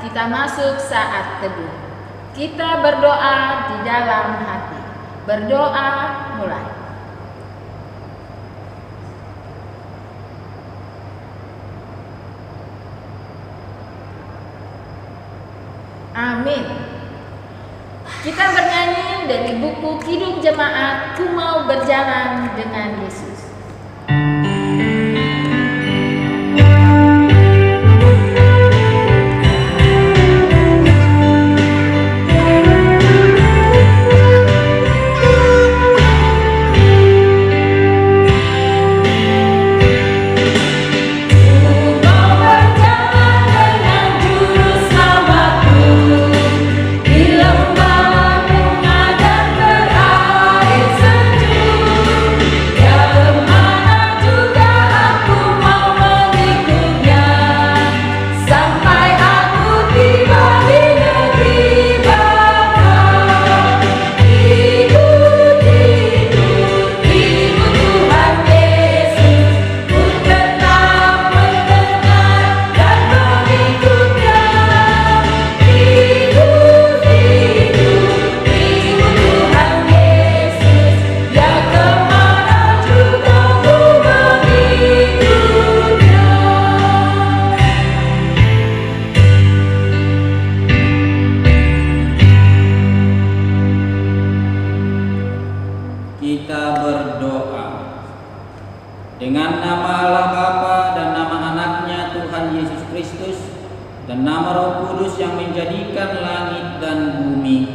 kita masuk saat teduh. Kita berdoa di dalam hati. Berdoa mulai. Amin. Kita bernyanyi dari buku Kidung Jemaat, Ku Mau Berjalan Dengan Yesus. Dengan nama Allah Bapa dan nama anaknya Tuhan Yesus Kristus dan nama Roh Kudus yang menjadikan langit dan bumi.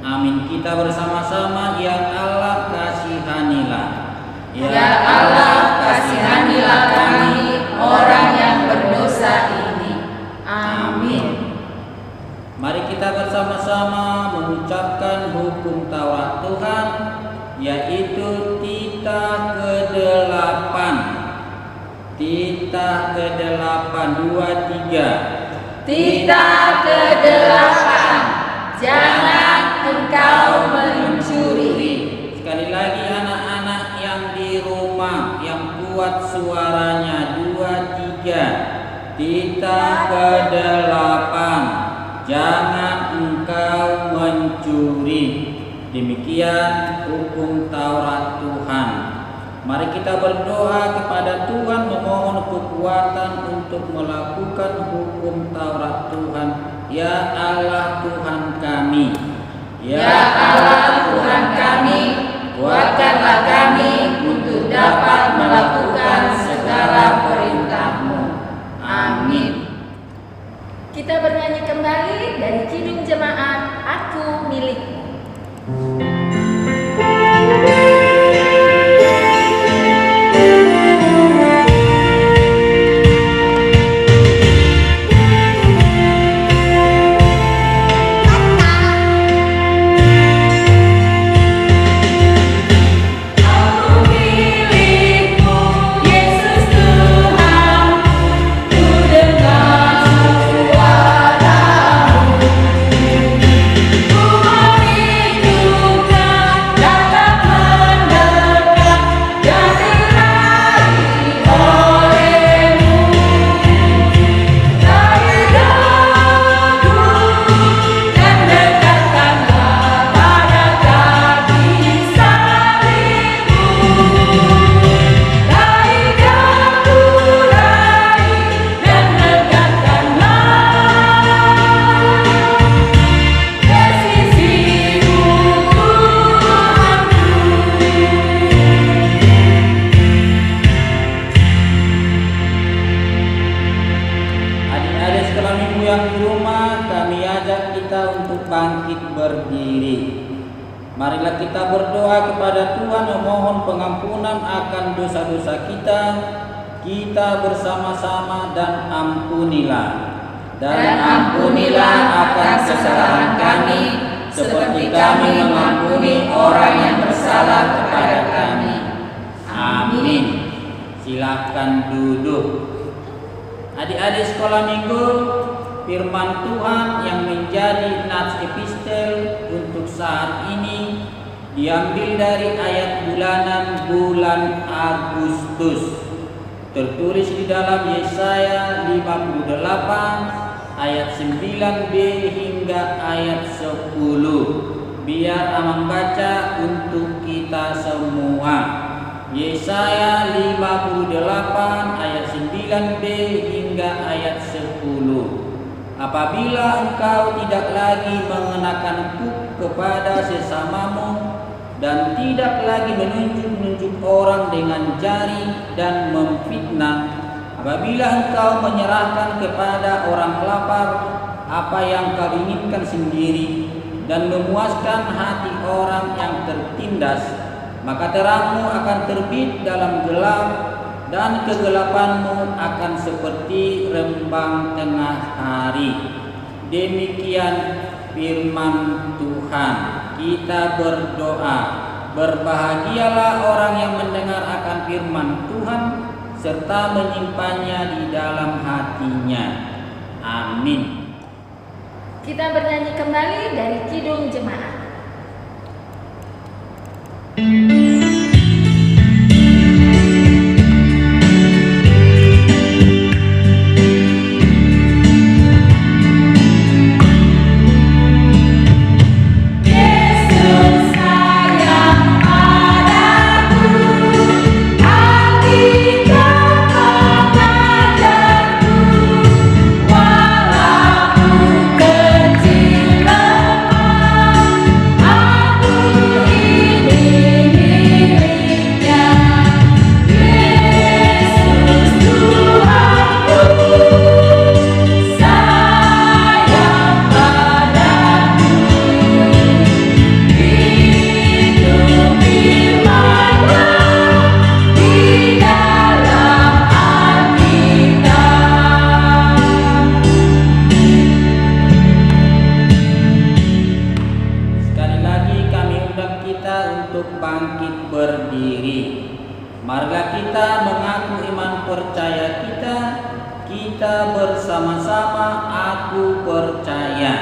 Amin. Kita bersama-sama, ya Allah kasihanilah. Ya Allah kasihanilah kami orang yang berdosa ini. Amin. Mari kita bersama-sama mengucapkan hukum Taurat Tuhan, yaitu Titah ke-8. Titah ke-8, 2, 3. Titah ke-8. Jangan engkau mencuri. Sekali lagi anak-anak yang di rumah yang kuat suaranya, 2, 3. Titah ke-8. Jangan engkau mencuri. Demikian hukum Taurat Tuhan. Mari kita berdoa kepada Tuhan, memohon kekuatan untuk melakukan hukum Taurat Tuhan. Ya Allah Tuhan kami, ya Allah Tuhan kami, kuatkanlah kami untuk dapat melakukan segala perintah-Mu. Amin. Kita bernyanyi kembali dari Kidung Jemaat, Aku Milikmu. Marilah kita berdoa kepada Tuhan memohon pengampunan akan dosa-dosa kita. Kita bersama-sama, dan ampunilah. Dan ampunilah akan kesalahan kami, seperti kami mengampuni orang yang bersalah kepada kami. Amin. Silakan duduk. Adik-adik sekolah minggu, firman Tuhan yang menjadi nats epistel untuk saat ini diambil dari ayat bulanan bulan Agustus, tertulis di dalam Yesaya 58 ayat 9b hingga ayat 10. Biar Amang baca untuk kita semua. Yesaya 58 ayat 9b hingga ayat 10. Apabila engkau tidak lagi mengenakan kuk kepada sesamamu dan tidak lagi menunjuk-nunjuk orang dengan jari dan memfitnah, apabila engkau menyerahkan kepada orang lapar apa yang kau inginkan sendiri dan memuaskan hati orang yang tertindas, maka terangmu akan terbit dalam gelap dan kegelapanmu akan seperti rembang tengah hari. Demikian firman Tuhan. Kita berdoa. Berbahagialah orang yang mendengar akan firman Tuhan serta menyimpannya di dalam hatinya. Amin. Kita bernyanyi kembali dari Kidung Jemaat. Marilah kita mengaku iman percaya kita. Kita bersama-sama aku percaya.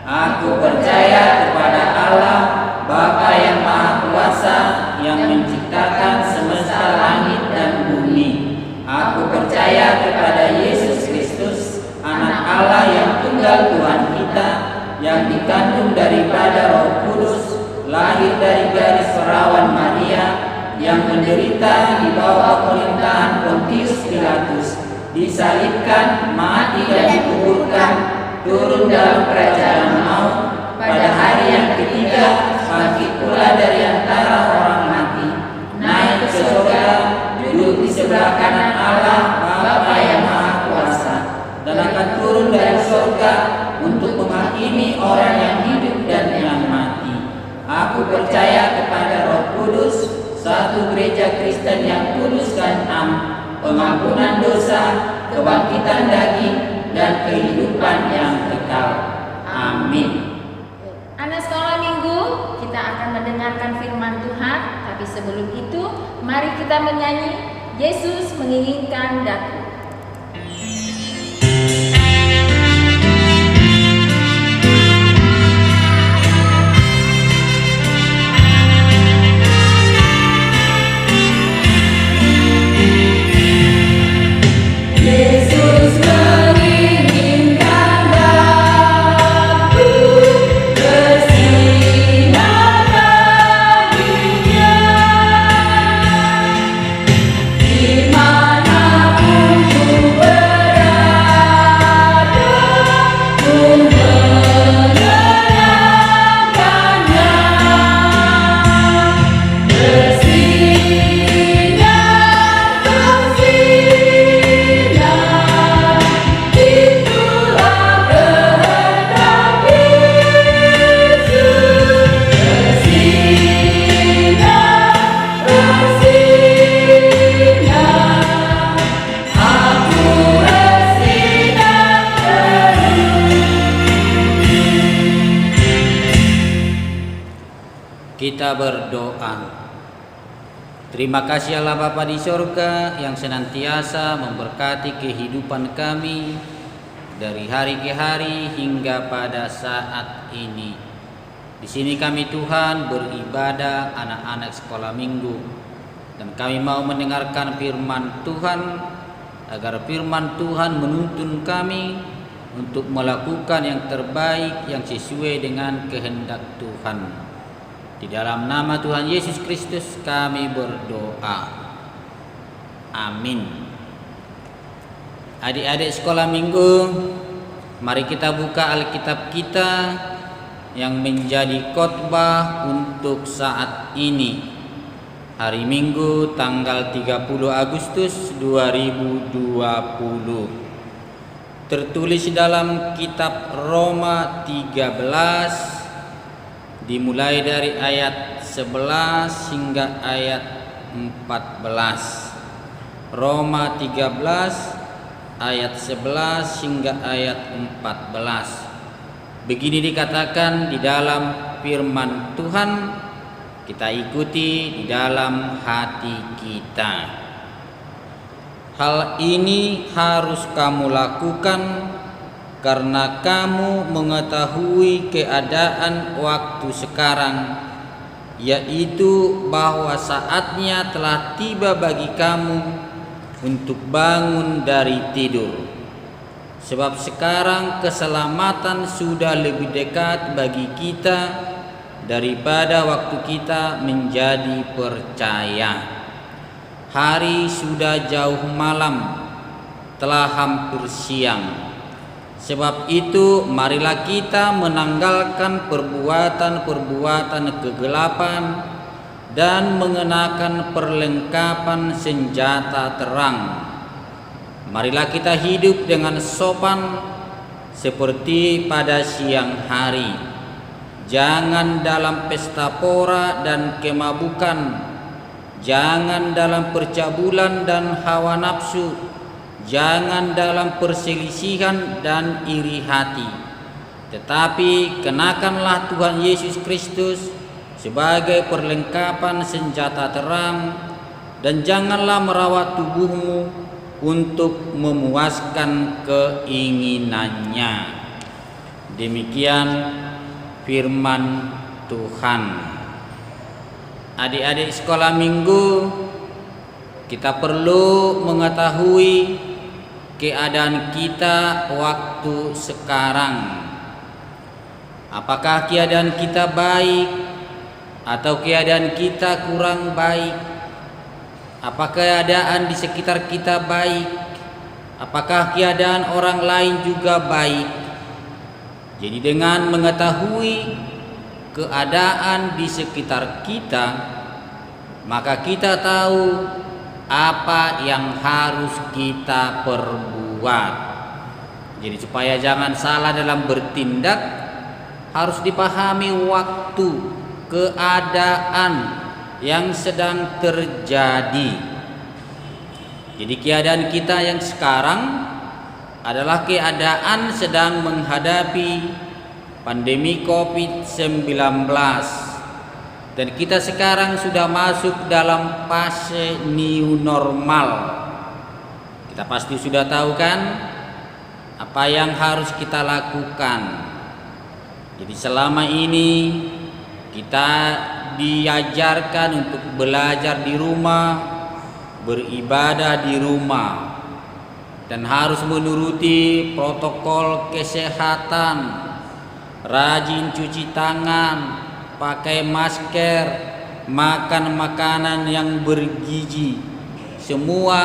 Aku percaya kepada Allah, Bapa yang Maha Kuasa, yang menciptakan semesta langit dan bumi. Aku percaya kepada Yesus Kristus, Anak Allah yang tunggal Tuhan kita, yang dikandung daripada Roh Kudus, lahir dari garis perawan Maria, yang menderita di bawah pemerintahan Pontius Pilatus, disalibkan, mati dan dikuburkan, turun dalam kerajaan maut, pada hari yang ketiga bangkit pula dari antara orang mati, naik ke surga, duduk di sebelah kanan Allah Bapa yang Maha Kuasa, dan akan turun dari surga untuk menghakimi orang yang hidup dan yang mati. Aku percaya kepada Roh Kudus, satu gereja Kristen yang kudus dan am, pengampunan dosa, kebangkitan daging, dan kehidupan yang kekal. Amin. Anak sekolah minggu, kita akan mendengarkan firman Tuhan, tapi sebelum itu, mari kita menyanyi Yesus menginginkan daku. Kita berdoa. Terima kasih Allah Bapa di surga yang senantiasa memberkati kehidupan kami dari hari ke hari hingga pada saat ini. Di sini kami Tuhan beribadah anak-anak sekolah minggu, dan kami mau mendengarkan firman Tuhan agar firman Tuhan menuntun kami untuk melakukan yang terbaik yang sesuai dengan kehendak Tuhan. Di dalam nama Tuhan Yesus Kristus kami berdoa. Amin. Adik-adik sekolah minggu, mari kita buka Alkitab kita yang menjadi khotbah untuk saat ini. Hari Minggu tanggal 30 Agustus 2020. Tertulis dalam kitab Roma 13 dimulai dari ayat 11 hingga ayat 14. Roma 13 ayat 11 hingga ayat 14. Begini dikatakan di dalam firman Tuhan, kita ikuti di dalam hati kita. Hal ini harus kamu lakukan karena kamu mengetahui keadaan waktu sekarang, yaitu bahwa saatnya telah tiba bagi kamu untuk bangun dari tidur. Sebab sekarang keselamatan sudah lebih dekat bagi kita daripada waktu kita menjadi percaya. Hari sudah jauh malam, telah hampir siang. Sebab itu marilah kita menanggalkan perbuatan-perbuatan kegelapan dan mengenakan perlengkapan senjata terang. Marilah kita hidup dengan sopan seperti pada siang hari. Jangan dalam pesta pora dan kemabukan, jangan dalam percabulan dan hawa nafsu, jangan dalam perselisihan dan iri hati. Tetapi kenakanlah Tuhan Yesus Kristus sebagai perlengkapan senjata terang, dan janganlah merawat tubuhmu untuk memuaskan keinginannya. Demikian firman Tuhan. Adik-adik sekolah minggu, kita perlu mengetahui keadaan kita waktu sekarang. Apakah keadaan kita baik atau keadaan kita kurang baik? Apa keadaan di sekitar kita baik? Apakah keadaan orang lain juga baik? Jadi dengan mengetahui keadaan di sekitar kita, maka kita tahu apa yang harus kita perbuat. Jadi supaya jangan salah dalam bertindak, harus dipahami waktu, keadaan yang sedang terjadi. Jadi keadaan kita yang sekarang adalah keadaan sedang menghadapi pandemi COVID-19, dan kita sekarang sudah masuk dalam fase new normal. Kita pasti sudah tahu kan apa yang harus kita lakukan. Jadi selama ini kita diajarkan untuk belajar di rumah, beribadah di rumah, dan harus menuruti protokol kesehatan, rajin cuci tangan, pakai masker, makan makanan yang bergizi. Semua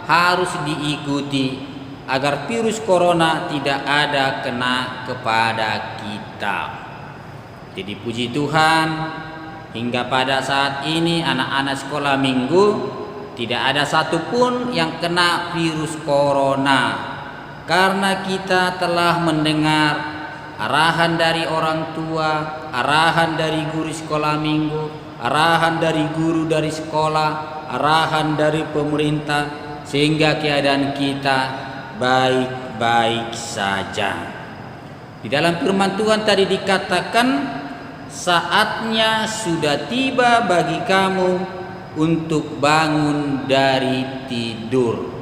harus diikuti agar virus corona tidak ada kena kepada kita. Jadi puji Tuhan, hingga pada saat ini anak-anak sekolah minggu tidak ada satupun yang kena virus corona, karena kita telah mendengar arahan dari orang tua, arahan dari guru sekolah minggu, arahan dari guru dari sekolah, arahan dari pemerintah, sehingga keadaan kita baik-baik saja. Di dalam firman Tuhan tadi dikatakan, saatnya sudah tiba bagi kamu untuk bangun dari tidur.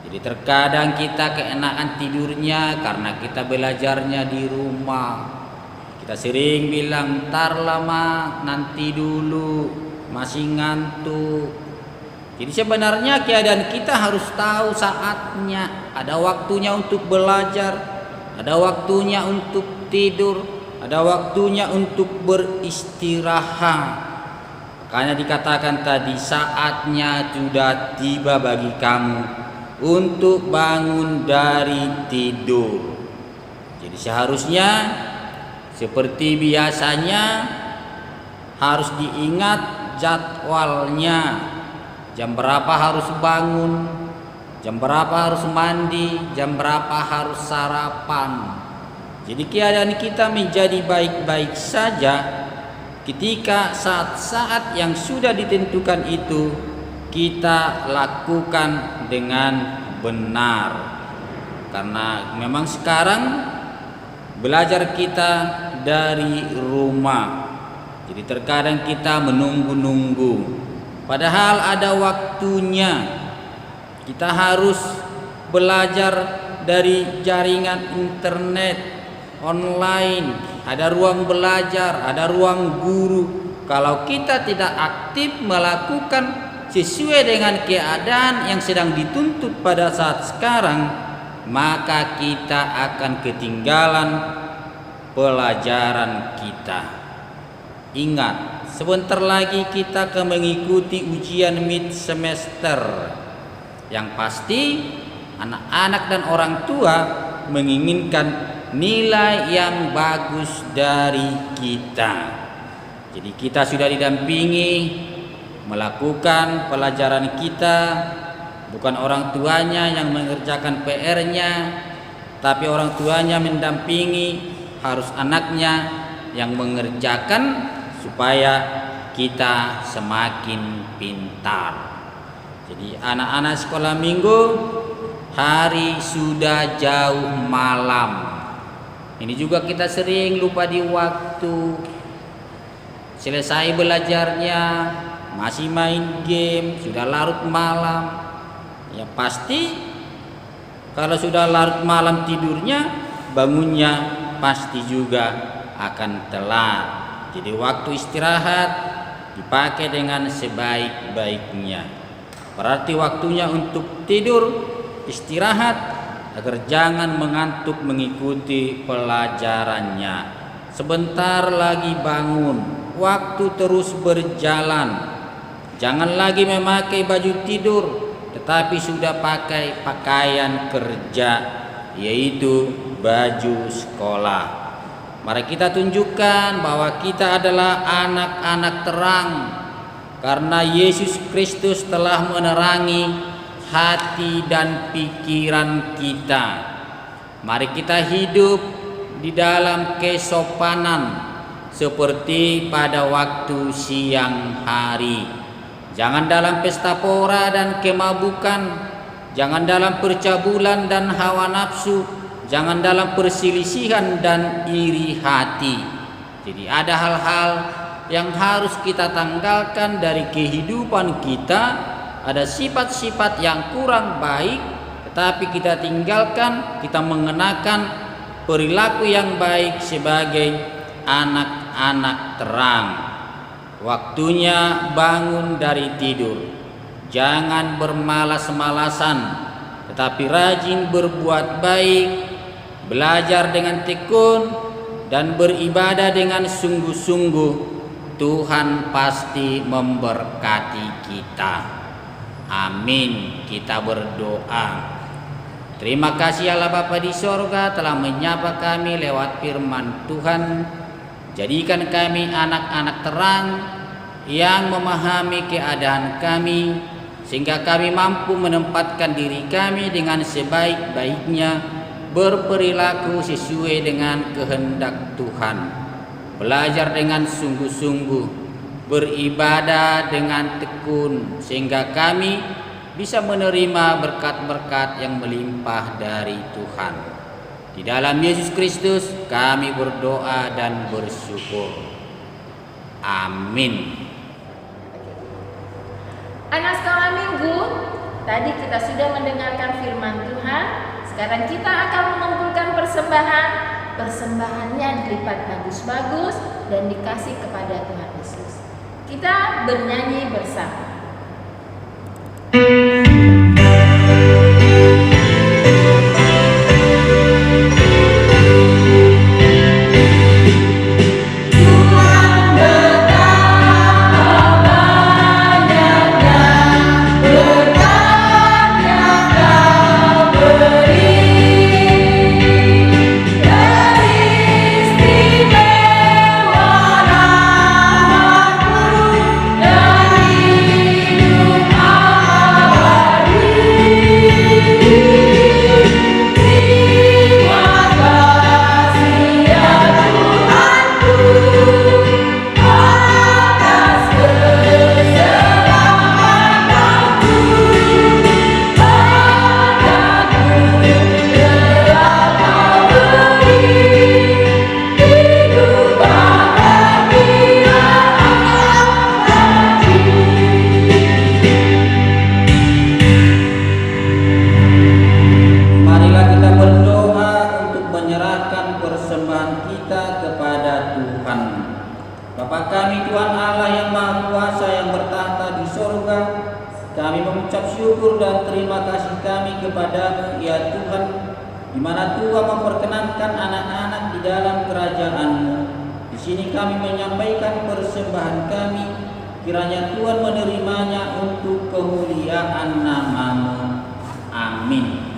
Jadi terkadang kita keenakan tidurnya karena kita belajarnya di rumah. Kita sering bilang, "Ntar lama, nanti dulu, masih ngantuk." Jadi sebenarnya keadaan kita harus tahu saatnya. Ada waktunya untuk belajar, ada waktunya untuk tidur, ada waktunya untuk beristirahat. Karena dikatakan tadi saatnya sudah tiba bagi kamu untuk bangun dari tidur. Jadi seharusnya seperti biasanya harus diingat jadwalnya. Jam berapa harus bangun, jam berapa harus mandi, jam berapa harus sarapan. Jadi keadaan kita menjadi baik-baik saja ketika saat-saat yang sudah ditentukan itu kita lakukan dengan benar. Karena memang sekarang belajar kita dari rumah. Jadi terkadang kita menunggu-nunggu. Padahal ada waktunya. Kita harus belajar dari jaringan internet online. Ada ruang belajar, ada ruang guru. Kalau kita tidak aktif melakukan sesuai dengan keadaan yang sedang dituntut pada saat sekarang, maka kita akan ketinggalan pelajaran kita. Ingat, sebentar lagi kita akan mengikuti ujian mid semester. Yang pasti anak-anak dan orang tua menginginkan nilai yang bagus dari kita. Jadi kita sudah didampingi melakukan pelajaran kita. Bukan orang tuanya yang mengerjakan PR-nya, tapi orang tuanya mendampingi, harus anaknya yang mengerjakan supaya kita semakin pintar. Jadi anak-anak sekolah minggu, hari sudah jauh malam. Ini juga kita sering lupa di waktu. Selesai belajarnya masih main game, sudah larut malam. Ya pasti kalau sudah larut malam tidurnya, bangunnya pasti juga akan telat. Jadi waktu istirahat dipakai dengan sebaik-baiknya. Berarti waktunya untuk tidur, istirahat agar jangan mengantuk mengikuti pelajarannya. Sebentar lagi bangun, waktu terus berjalan. Jangan lagi memakai baju tidur, tetapi sudah pakai pakaian kerja, yaitu baju sekolah. Mari kita tunjukkan bahwa kita adalah anak-anak terang, karena Yesus Kristus telah menerangi hati dan pikiran kita. Mari kita hidup di dalam kesopanan seperti pada waktu siang hari. Jangan dalam pesta pora dan kemabukan, jangan dalam percabulan dan hawa nafsu, jangan dalam perselisihan dan iri hati. Jadi ada hal-hal yang harus kita tanggalkan dari kehidupan kita. Ada sifat-sifat yang kurang baik, tetapi kita tinggalkan, kita mengenakan perilaku yang baik sebagai anak-anak terang. Waktunya bangun dari tidur. Jangan bermalas-malasan, tetapi rajin berbuat baik, belajar dengan tekun, dan beribadah dengan sungguh-sungguh. Tuhan pasti memberkati kita. Amin. Kita berdoa. Terima kasih Allah Bapa di sorga telah menyapa kami lewat firman Tuhan. Jadikan kami anak-anak terang yang memahami keadaan kami, sehingga kami mampu menempatkan diri kami dengan sebaik-baiknya, berperilaku sesuai dengan kehendak Tuhan, belajar dengan sungguh-sungguh, beribadah dengan tekun, sehingga kami bisa menerima berkat-berkat yang melimpah dari Tuhan. Di dalam Yesus Kristus kami berdoa dan bersyukur. Amin. Anak sekolah minggu, tadi kita sudah mendengarkan firman Tuhan. Sekarang kita akan mengumpulkan persembahan. Persembahannya dilipat bagus-bagus dan dikasih kepada Tuhan Yesus. Kita bernyanyi bersama. kepadamu ya Tuhan, di mana Tuhan memperkenankan anak-anak di dalam kerajaan-Mu. Di sini kami menyampaikan persembahan kami, kiranya Tuhan menerimanya untuk kemuliaan nama-Mu. Amin.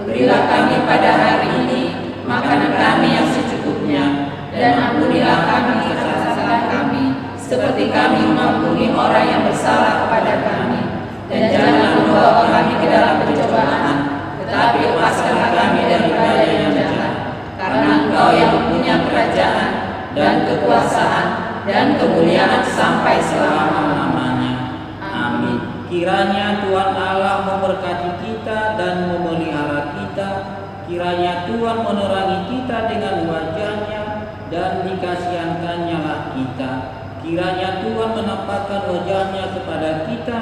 Berilah kami pada hari ini makanan kami yang secukupnya, dan ampunilah kami kesalahan kami, seperti kami mengampuni orang yang bersalah kepada kami. Dan jangan membawa kami ke dalam pencobaan, tetapi lepaskanlah kami daripada yang jahat. Karena Engkau yang punya kerajaan dan kekuasaan dan kemuliaan sampai selama-lamanya. Amin. Kiranya Tuhan Allah memberkati kita dan memelihara kita. Kiranya Tuhan menerangi kita dengan wajah-Nya dan dikasihankan-Nya lah kita. Kiranya Tuhan menampakkan wajah-Nya kepada kita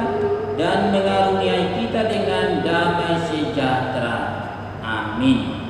dan mengaruniai kita dengan damai sejahtera. Amin.